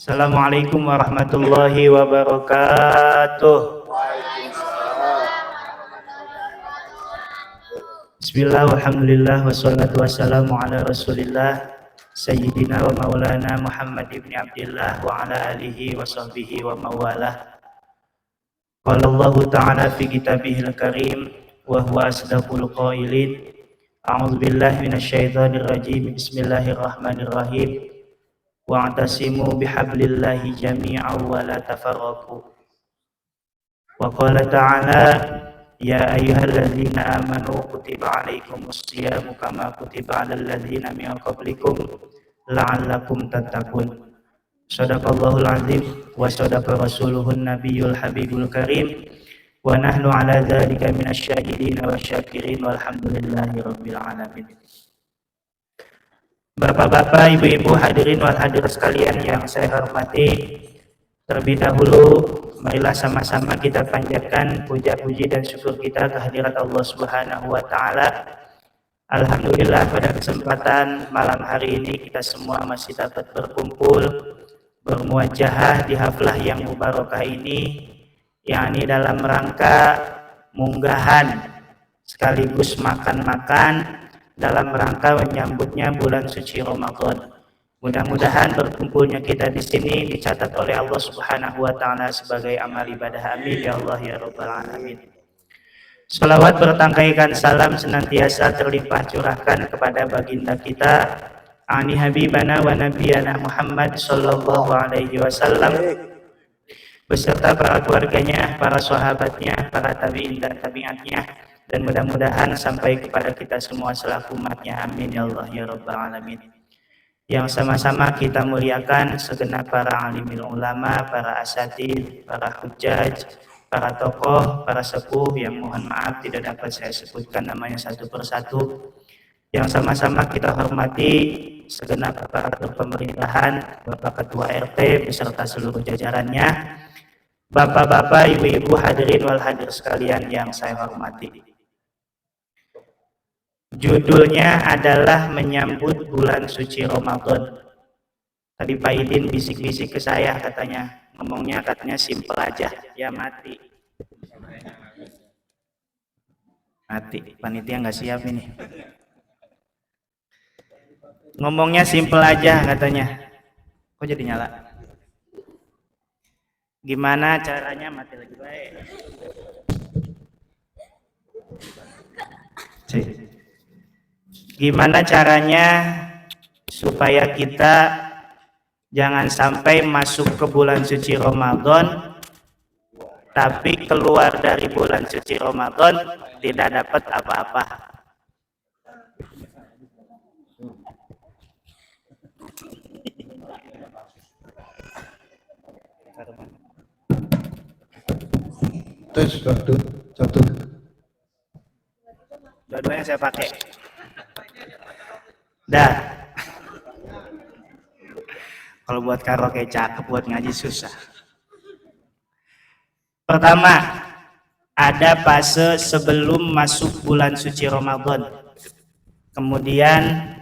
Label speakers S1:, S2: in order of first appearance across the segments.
S1: Assalamualaikum warahmatullahi wabarakatuh. Bismillah, walhamdulillah, wassalatu wassalamu ala rasulillah Sayyidina wa maulana Muhammad ibn Abdillah wa ala alihi wa sahbihi wa mawalah. Qala Allah ta'ala fi kitabihil karim wa huwa asdaqul qailin. A'udzu billahi minasyaitonir rajim. Bismillahirrahmanirrahim. Wa'tasimu bihablillahi jami'an wa la tafarraqu. Wa qala ta'ala ya ayyuhalladzina amanu kutiba 'alaikumus shiyamu kama kutiba 'alal ladzina min qablikum la'allakum tattaqun. Shadaqallahul 'azim wa shadaqa rasuluhun nabiyyul habibul karim wa nahnu 'ala dzalika minasyahidin wasyakirin walhamdulillahi rabbil alamin. Bapak-bapak, ibu-ibu, hadirin wal hadirat sekalian yang saya hormati, terlebih dahulu marilah sama-sama kita panjatkan puja-puji dan syukur kita kehadirat Allah Subhanahu wa taala. Alhamdulillah pada kesempatan malam hari ini kita semua masih dapat berkumpul bermuajahah di haflah yang mubarakah ini, yakni dalam rangka munggahan sekaligus makan-makan dalam rangka menyambutnya bulan suci Ramadan. Mudah-mudahan berkumpulnya kita di sini dicatat oleh Allah Subhanahu wa taala sebagai amal ibadah. Amin ya Allah ya rabbal alamin. Salawat bertangkaikan salam senantiasa terlimpah curahkan kepada baginda kita ani habibana wa nabiyana Muhammad sallallahu alaihi wasallam beserta para keluarganya, para sahabatnya, para tabi'in dan tabi'atnya, dan mudah-mudahan sampai kepada kita semua selaku umatnya. Amin ya Allah ya rabbal alamin. Yang sama-sama kita muliakan segenap para alimil ulama, para asatidz, para hujjaj, para tokoh, para sepuh yang mohon maaf tidak dapat saya sebutkan namanya satu persatu. Yang sama-sama kita hormati segenap aparatur pemerintahan, Bapak Ketua RT beserta seluruh jajarannya, Bapak-bapak, ibu-ibu, hadirin wal hadir sekalian yang saya hormati. Judulnya adalah menyambut bulan suci Ramadan. Tadi Pak Idin bisik-bisik ke saya, katanya ngomongnya katanya simpel aja, ya mati. Panitia nggak siap ini. Ngomongnya simpel aja katanya. Kok jadi nyala? Gimana caranya mati lagi baik? Gimana caranya supaya kita jangan sampai masuk ke bulan suci Ramadan tapi keluar dari bulan suci Ramadan tidak dapat apa-apa.
S2: Satu.
S1: Dua-duanya saya pakai. Dah. Kalau buat karaoke cakep, buat ngaji susah. Pertama, ada fase sebelum masuk bulan suci Ramadan. Kemudian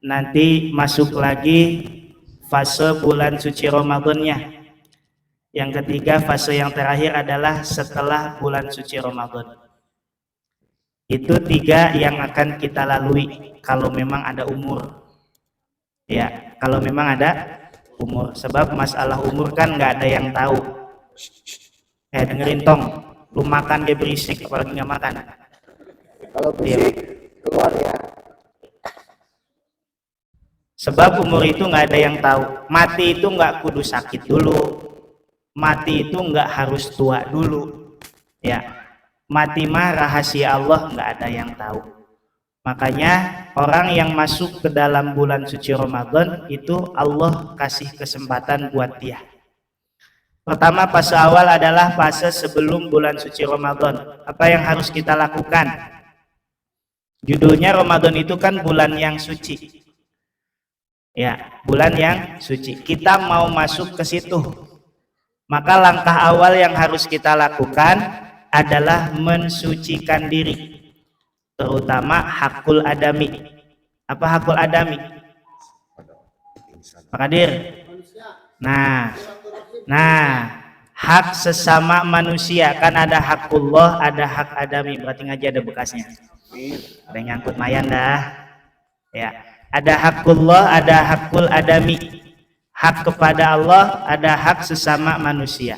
S1: nanti masuk lagi fase bulan suci Ramadannya. Yang ketiga, fase yang terakhir adalah setelah bulan suci Ramadan. Itu tiga yang akan kita lalui kalau memang ada umur. Ya, kalau memang ada umur. Sebab masalah umur kan nggak ada yang tahu. Dengerin tong, lu makan dia berisik, apalagi nggak makan.
S2: Kalau berisik keluar ya.
S1: Sebab umur itu nggak ada yang tahu. Mati itu nggak kudu sakit dulu. Mati itu nggak harus tua dulu. Ya. Mati mah rahasia Allah, nggak ada yang tahu. Makanya orang yang masuk ke dalam bulan suci Ramadan itu Allah kasih kesempatan buat dia. Pertama, fase awal adalah fase sebelum bulan suci Ramadan. Apa yang harus kita lakukan? Judulnya Ramadan itu kan bulan yang suci. Ya, bulan yang suci. Kita mau masuk ke situ. Maka langkah awal yang harus kita lakukan adalah mensucikan diri, terutama hakul adami. Apa hakul adami? Pak Kadir, Nah, hak sesama manusia kan ada hakullah, ada hak adami. Berarti ngaji ada bekasnya. Ada yang nyangkut mayan dah. Ya, ada hakullah, ada hakul adami. Hak kepada Allah, ada hak sesama manusia.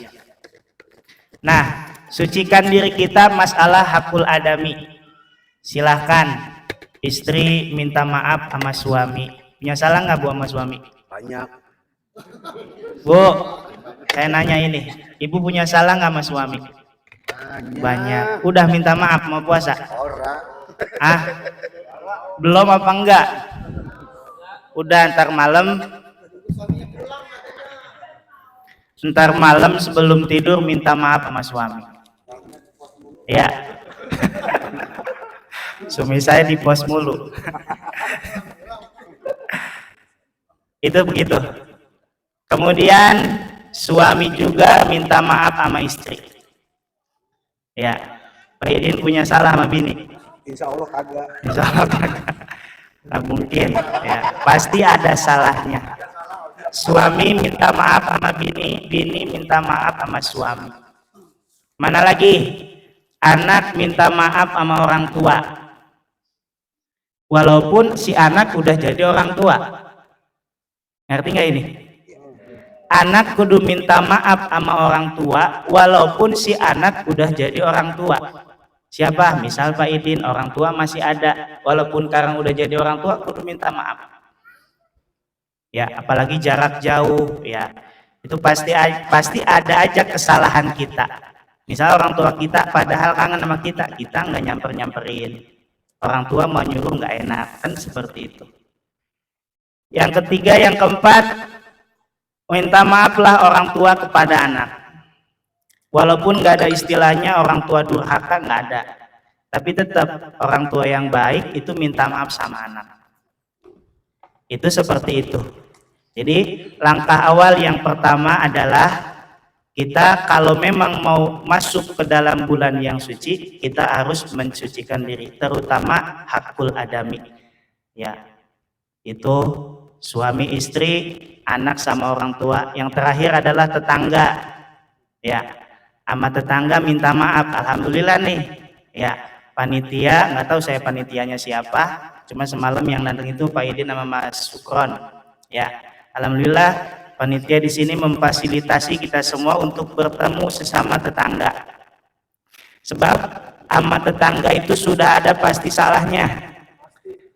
S1: Nah, sucikan diri kita masalah hakul adami. Silahkan istri minta maaf sama suami. Punya salah nggak Bu sama suami?
S2: Banyak.
S1: Bu, saya nanya ini, ibu punya salah nggak sama suami? Banyak. Udah minta maaf mau puasa? Ah, belum apa enggak? Udah, ntar malam sebelum tidur minta maaf sama suami. Ya. Suami saya di pos mulu. Itu begitu. Kemudian suami juga minta maaf sama istri. Ya, Pak Idin punya salah sama bini?
S2: Insya Allah kagak.
S1: Insya Allah kagak. Nggak mungkin. Ya, pasti ada salahnya. Suami minta maaf sama bini, bini minta maaf sama suami. Mana lagi? Anak minta maaf sama orang tua. Walaupun si anak udah jadi orang tua. Ngerti nggak ini? Anak kudu minta maaf sama orang tua walaupun si anak udah jadi orang tua. Siapa? Misal Pak Idin, orang tua masih ada, walaupun sekarang udah jadi orang tua kudu minta maaf. Ya, apalagi jarak jauh, ya. Itu pasti ada aja kesalahan kita. Misal orang tua kita padahal kangen sama kita nggak nyamperin. Orang tua mau nyuruh nggak enak, kan seperti itu. Yang ketiga, yang keempat, minta maaflah orang tua kepada anak. Walaupun nggak ada istilahnya orang tua durhaka, nggak ada. Tapi tetap orang tua yang baik itu minta maaf sama anak. Itu seperti itu. Jadi langkah awal yang pertama adalah kita kalau memang mau masuk ke dalam bulan yang suci, kita harus mensucikan diri, terutama hakul adami. Ya, itu suami istri, anak sama orang tua. Yang terakhir adalah tetangga. Ya, sama tetangga minta maaf. Alhamdulillah nih, ya, panitia, nggak tahu saya panitianya siapa, cuma semalam yang datang itu Pak Idin sama Mas Sukron. Ya, alhamdulillah panitia di sini memfasilitasi kita semua untuk bertemu sesama tetangga. Sebab sama tetangga itu sudah ada pasti salahnya.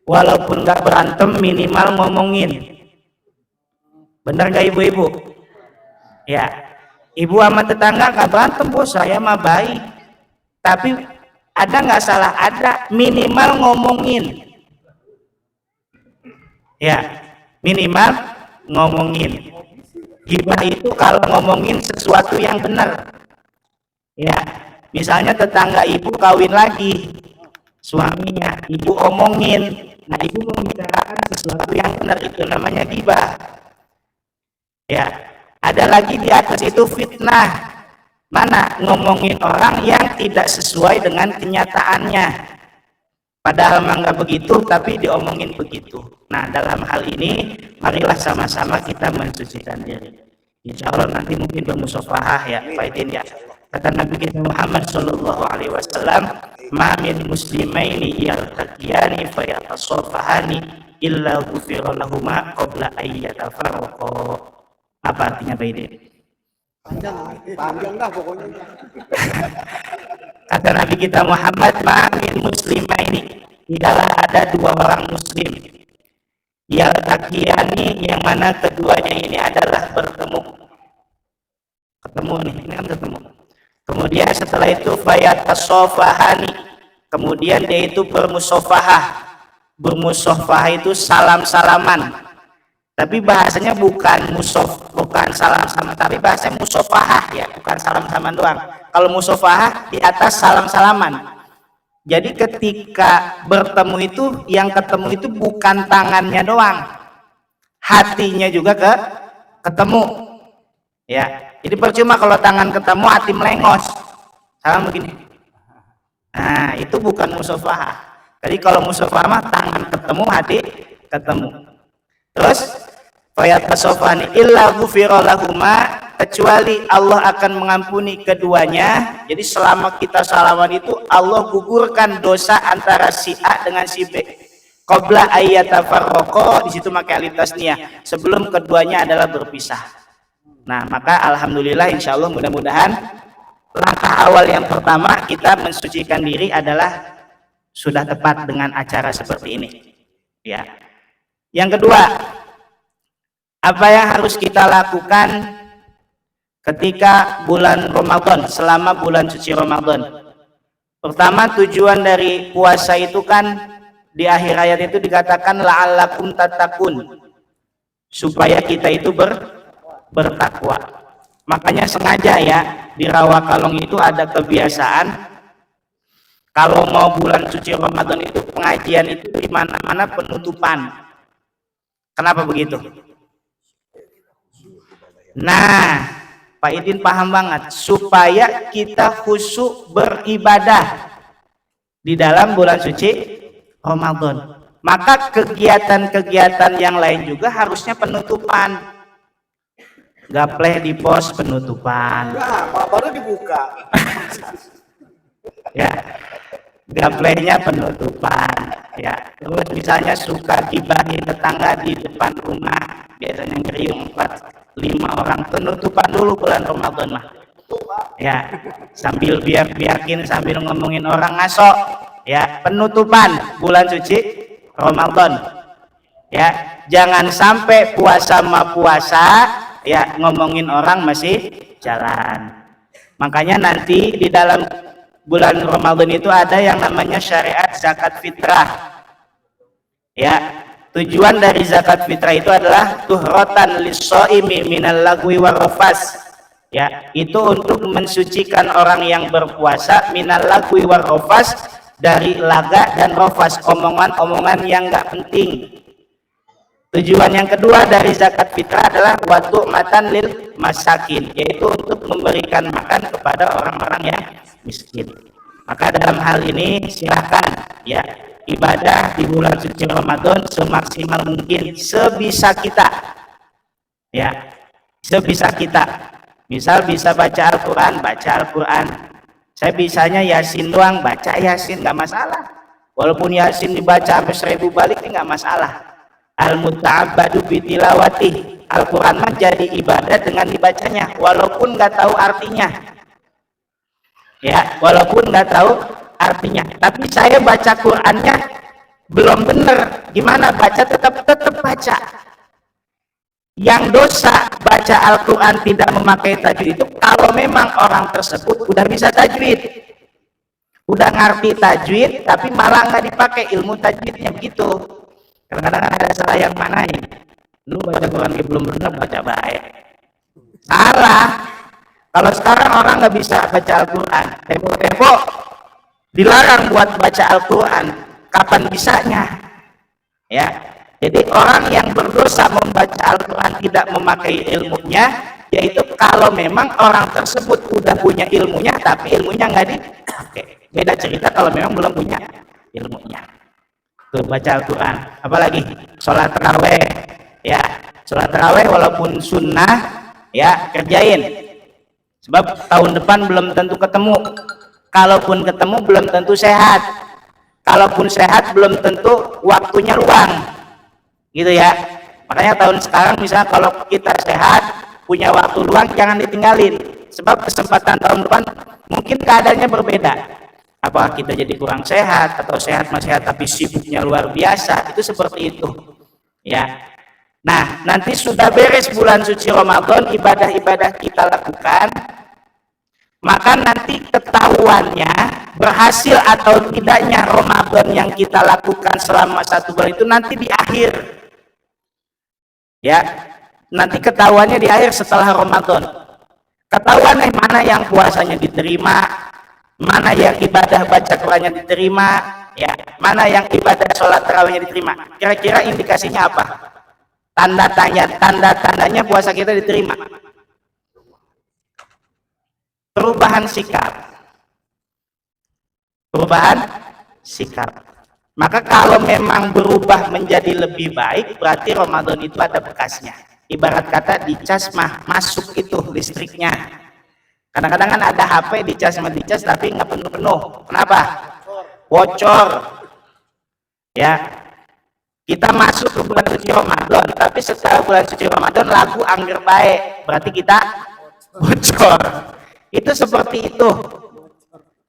S1: Walaupun nggak berantem, minimal ngomongin. Benar nggak ibu-ibu? Ya, ibu sama tetangga nggak berantem, bos, saya mah baik. Tapi ada nggak salah? Ada, minimal ngomongin. Ya, minimal ngomongin. Gibah itu kalau ngomongin sesuatu yang benar. Ya, misalnya tetangga ibu kawin lagi, suaminya, ibu omongin. Nah, ibu membicarakan sesuatu yang benar, itu namanya gibah. Ya, ada lagi di atas itu fitnah. Mana? Ngomongin orang yang tidak sesuai dengan kenyataannya. Padahal memang nggak begitu, tapi diomongin begitu. Nah, dalam hal ini, marilah sama-sama kita mensucikan diri. Insya Allah nanti mungkin bermusafahah ya, Pak Idin ya. Kata Nabi kita Muhammad SAW, "Ma min muslimaini yaltaqiyani fayatasafahani illa ghufira lahuma qabla an yatafarraqa." Apa artinya Pak Idin?
S2: Panjang dah pokoknya.
S1: Kata Nabi kita Muhammad, "Ma min muslimaini," tidaklah ada dua orang muslim, yaltaqiyani, yang mana keduanya ini adalah bertemu. Ketemu nih, ini kan ketemu. Kemudian setelah itu fayatasafahani, kemudian dia itu bermusafahah. Bermusafahah itu salam-salaman. Tapi bahasanya bukan salam-salaman, tapi bahasanya musafahah ya, bukan salam-salaman doang. Kalau musafahah di atas salam-salaman. Jadi ketika bertemu itu, yang ketemu itu bukan tangannya doang, hatinya juga ketemu. Ya, jadi percuma kalau tangan ketemu hati melengos, salam begini. Nah, itu bukan musafahah. Jadi kalau musafahah mah tangan ketemu hati ketemu. Terus fayatasofani illa ghufira lahuma, kecuali Allah akan mengampuni keduanya. Jadi selama kita salaman itu Allah gugurkan dosa antara si A dengan si B. Qabla ayyatafarraqa, di situ pakai alif tasniyah, sebelum keduanya adalah berpisah. Nah, maka alhamdulillah insyaallah mudah-mudahan langkah awal yang pertama kita mensucikan diri adalah sudah tepat dengan acara seperti ini. Ya. Yang kedua, apa yang harus kita lakukan ketika bulan Ramadan, selama bulan suci Ramadan? Pertama, tujuan dari puasa itu kan di akhir ayat itu dikatakan la'allakum tattaqun, supaya kita itu bertakwa. Makanya sengaja ya di Rawakalong itu ada kebiasaan kalau mau bulan suci Ramadan itu pengajian itu di mana-mana penutupan. Kenapa begitu? Nah, Pak Idin paham banget, supaya kita khusyuk beribadah di dalam bulan suci Ramadan. Maka kegiatan-kegiatan yang lain juga harusnya penutupan. Gapleh di pos penutupan.
S2: Nah, baru dibuka.
S1: Ya, gaplehnya penutupan. Ya, terus misalnya suka gibahin tetangga di depan rumah, biasanya ngeriung 4-5 orang, penutupan dulu bulan Ramadan mah. Ya, sambil biak-biakin, sambil ngomongin orang ngaso. Ya, penutupan bulan suci Ramadan. Ya, jangan sampai puasa ma puasa ya ngomongin orang masih jalan. Makanya nanti di dalam bulan Ramadan itu ada yang namanya syariat zakat fitrah. Ya, tujuan dari zakat fitrah itu adalah tuhratan lis-shaimi minal lagwi warrafas. Ya, itu untuk mensucikan orang yang berpuasa minal lagwi warrafas, dari laga dan rofas, omongan-omongan yang enggak penting. Tujuan yang kedua dari zakat fitrah adalah watu matan lil masakin, yaitu untuk memberikan makan kepada orang-orang yang miskin. Maka dalam hal ini silakan ya ibadah di bulan suci Ramadan semaksimal mungkin, sebisa kita. Ya, sebisa kita. Misal bisa baca Al-Quran, baca Al-Quran. Saya bisanya Yasin doang, baca Yasin nggak masalah. Walaupun Yasin dibaca sampai 1000 balik ini nggak masalah. Al-muta'abbadu bitilawati, Al-Quran mah jadi ibadah dengan dibacanya, walaupun nggak tahu artinya. Ya, walaupun nggak tahu artinya. Tapi saya baca Qurannya belum benar, gimana baca tetap baca. Yang dosa baca Al-Quran tidak memakai tajwid itu kalau memang orang tersebut udah bisa tajwid, udah ngerti tajwid tapi malah nggak dipakai ilmu tajwidnya begitu. Kadang-kadang ada salah yang mana ya, lu baca Quran belum benar, baca baik, salah. Kalau sekarang orang nggak bisa baca Al-Quran, tempo-tempo dilarang buat baca Al-Quran, kapan bisanya? Ya, jadi orang yang berdosa membaca Al-Quran tidak memakai ilmunya, yaitu kalau memang orang tersebut udah punya ilmunya tapi ilmunya nggak dipakai. Beda cerita kalau memang belum punya ilmunya. Tuh baca Al-Quran, apalagi sholat taraweh. Ya, sholat taraweh walaupun sunnah ya kerjain, sebab tahun depan belum tentu ketemu. Kalaupun ketemu belum tentu sehat. Kalaupun sehat belum tentu waktunya luang, gitu ya. Makanya tahun sekarang misalnya kalau kita sehat punya waktu luang jangan ditinggalin, sebab kesempatan tahun depan mungkin keadaannya berbeda. Apakah kita jadi kurang sehat atau sehat masih sehat tapi sibuknya luar biasa, itu seperti itu ya. Nah, nanti sudah beres bulan suci Ramadan, ibadah-ibadah kita lakukan, maka nanti ketahuannya berhasil atau tidaknya Ramadan yang kita lakukan selama 1 bulan itu nanti di akhir ya. Nanti ketahuannya di akhir setelah Ramadan, ketahuan mana yang puasanya diterima, mana yang ibadah baca Qurannya diterima, ya, mana yang ibadah sholat tarawihnya diterima. Kira-kira indikasinya apa? Tanda-tandanya puasa kita diterima. Perubahan sikap. Maka kalau memang berubah menjadi lebih baik, berarti Ramadan itu ada bekasnya. Ibarat kata dicas mah masuk itu listriknya. Kadang-kadang kan ada HP dicas sama dicas tapi nggak penuh-penuh. Kenapa? Bocor. Ya, kita masuk ke bulan suci Ramadan, tapi setelah bulan suci Ramadan lagu angger baik, berarti kita bocor. Itu seperti itu.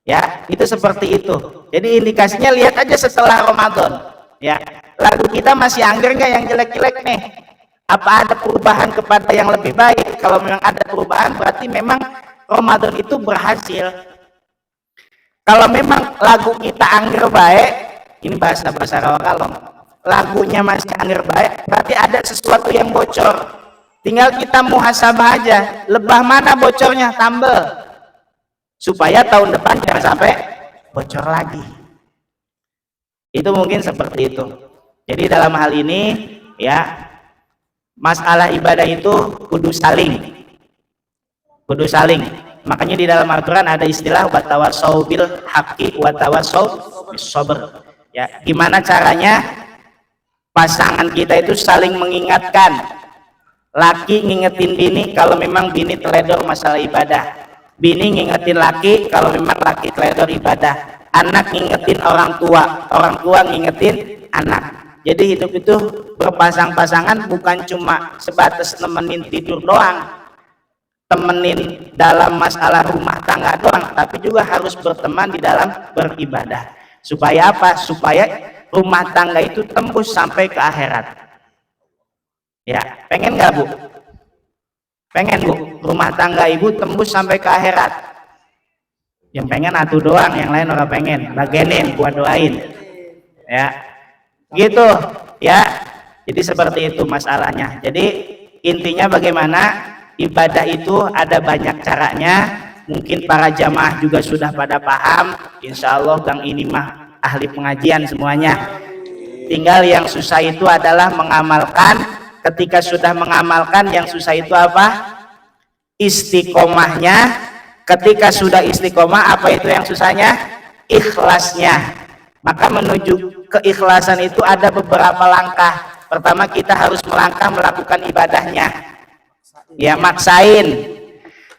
S1: Ya, itu seperti itu. Jadi indikasinya lihat aja setelah Ramadan. Ya, lagu kita masih angger nggak yang jelek-jelek nih? Apa ada perubahan kepada yang lebih baik? Kalau memang ada perubahan, berarti memang Ramadan itu berhasil. Kalau memang lagu kita angger baik, ini bahasa Rawakalong, lagunya masih angger baik, berarti ada sesuatu yang bocor. Tinggal kita muhasabah aja, lebah mana bocornya, tambel, supaya tahun depan jangan sampai bocor lagi. Itu mungkin seperti itu. Jadi dalam hal ini, ya, masalah ibadah itu kudu saling. Makanya di dalam Al-Quran ada istilah watawasau bil haqqi watawasau bis sabr. Ya, gimana caranya pasangan kita itu saling mengingatkan. Laki ngingetin bini kalau memang bini teledor masalah ibadah. Bini ngingetin laki kalau memang laki teledor ibadah. Anak ngingetin orang tua ngingetin anak. Jadi hidup itu berpasang-pasangan bukan cuma sebatas nemenin tidur doang, temenin dalam masalah rumah tangga doang, tapi juga harus berteman di dalam beribadah. Supaya apa? Supaya rumah tangga itu tembus sampai ke akhirat. Ya, pengen nggak Bu? Pengen Bu, rumah tangga ibu tembus sampai ke akhirat. Yang pengen atuh doang, yang lain orang pengen. Bagenin, gua doain. Ya, gitu. Ya, jadi seperti itu masalahnya. Jadi intinya bagaimana ibadah itu ada banyak caranya. Mungkin para jamaah juga sudah pada paham. Insya Allah Gang ini mah ahli pengajian semuanya. Tinggal yang susah itu adalah mengamalkan. Ketika sudah mengamalkan, yang susah itu apa? Istiqomahnya. Ketika sudah istiqomah, apa itu yang susahnya? Ikhlasnya. Maka menuju keikhlasan itu ada beberapa langkah. Pertama, kita harus melangkah melakukan ibadahnya. Ya, maksain.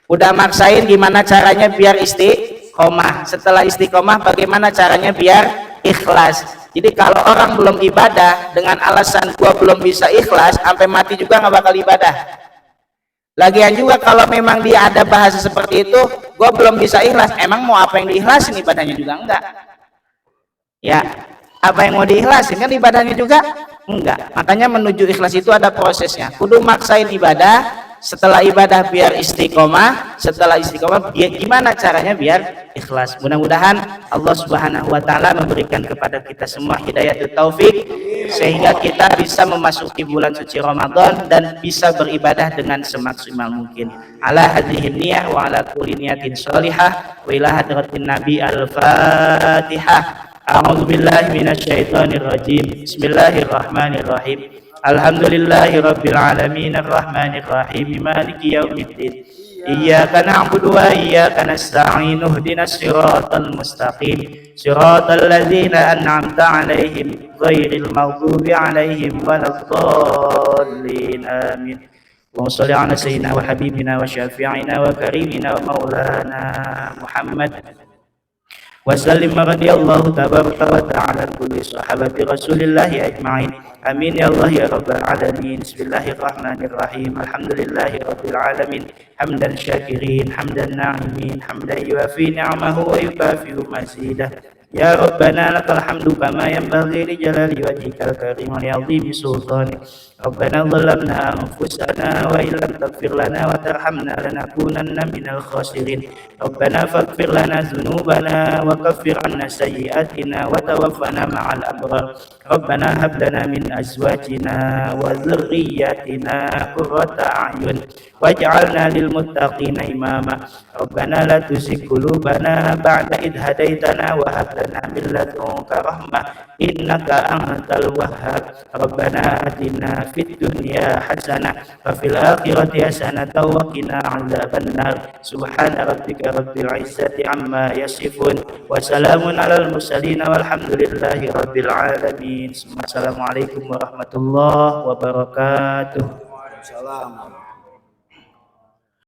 S1: Udah maksain, gimana caranya biar istiqomah? Setelah istiqomah, bagaimana caranya biar ikhlas? Jadi kalau orang belum ibadah dengan alasan gua belum bisa ikhlas, sampai mati juga nggak bakal ibadah. Lagian juga kalau memang dia ada bahasa seperti itu, gua belum bisa ikhlas, emang mau apa yang diikhlasin? Ibadahnya juga enggak. Ya, apa yang mau diikhlasin? Kan ibadahnya juga enggak. Makanya menuju ikhlas itu ada prosesnya. Kudu maksain ibadah. Setelah ibadah biar istiqomah, setelah istiqomah gimana caranya biar ikhlas. Mudah-mudahan Allah Subhanahu wa taala memberikan kepada kita semua hidayah dan taufik sehingga kita bisa memasuki bulan suci Ramadan dan bisa beribadah dengan semaksimal mungkin. Ala hadhihi niyah wa ala kulli niyatin shalihah wa ila hadratin nabi al-fatihah. A'udzu billahi minasyaitonir rajim. Bismillahirrahmanirrahim. Alhamdulillahi rabbil alamin arrahmanir rahim maliki yaumiddin iyyaka na'budu wa iyyaka nasta'in ihdinas siratal mustaqim siratal ladzina an'amta 'alaihim ghairil maghdubi 'alaihim waladdallin amin. Allahumma shalli 'ala sayyidina wa habibina wa syafi'ina wa karimina wa maulana Muhammad وسلم رضي الله تبارك وتعالى كل صحابة رسول الله أجمعين آمين يا الله يا رب العالمين. بسم الله الرحمن الرحيم. الحمد لله رب العالمين حمدا شاكرين حمدا ناعمين حمدا يوافي نعمه ويكافئ مزيده. يا ربنا لك الحمد كما ينبغي لجلال وجهك الكريم ولعظيم سلطانك. ربنا ظلمنا أنفسنا وإن لم تغفر لنا وترحمنا لنكونن من الخاسرين. ربنا فاغفر لنا ذنوبنا وكفر عنا سيئاتنا وتوفنا مع الأبرار. ربنا هب لنا من أزواجنا وذرياتنا قرة أعين واجعلنا للمتقين إماما. ربنا لا تزغ قلوبنا بعد إذ هديتنا وهب lana min ladunka rahmah innaka antal wahhab. Rabbana atina fid dunya hasanah wa fil akhirati hasanah wa qina adzabannar. Subhana rabbika rabbil izzati amma yasifun wa salamun alal mursalin walhamdulillahi rabbil alamin. Assalamualaikum warahmatullahi wabarakatuh.
S2: Salam.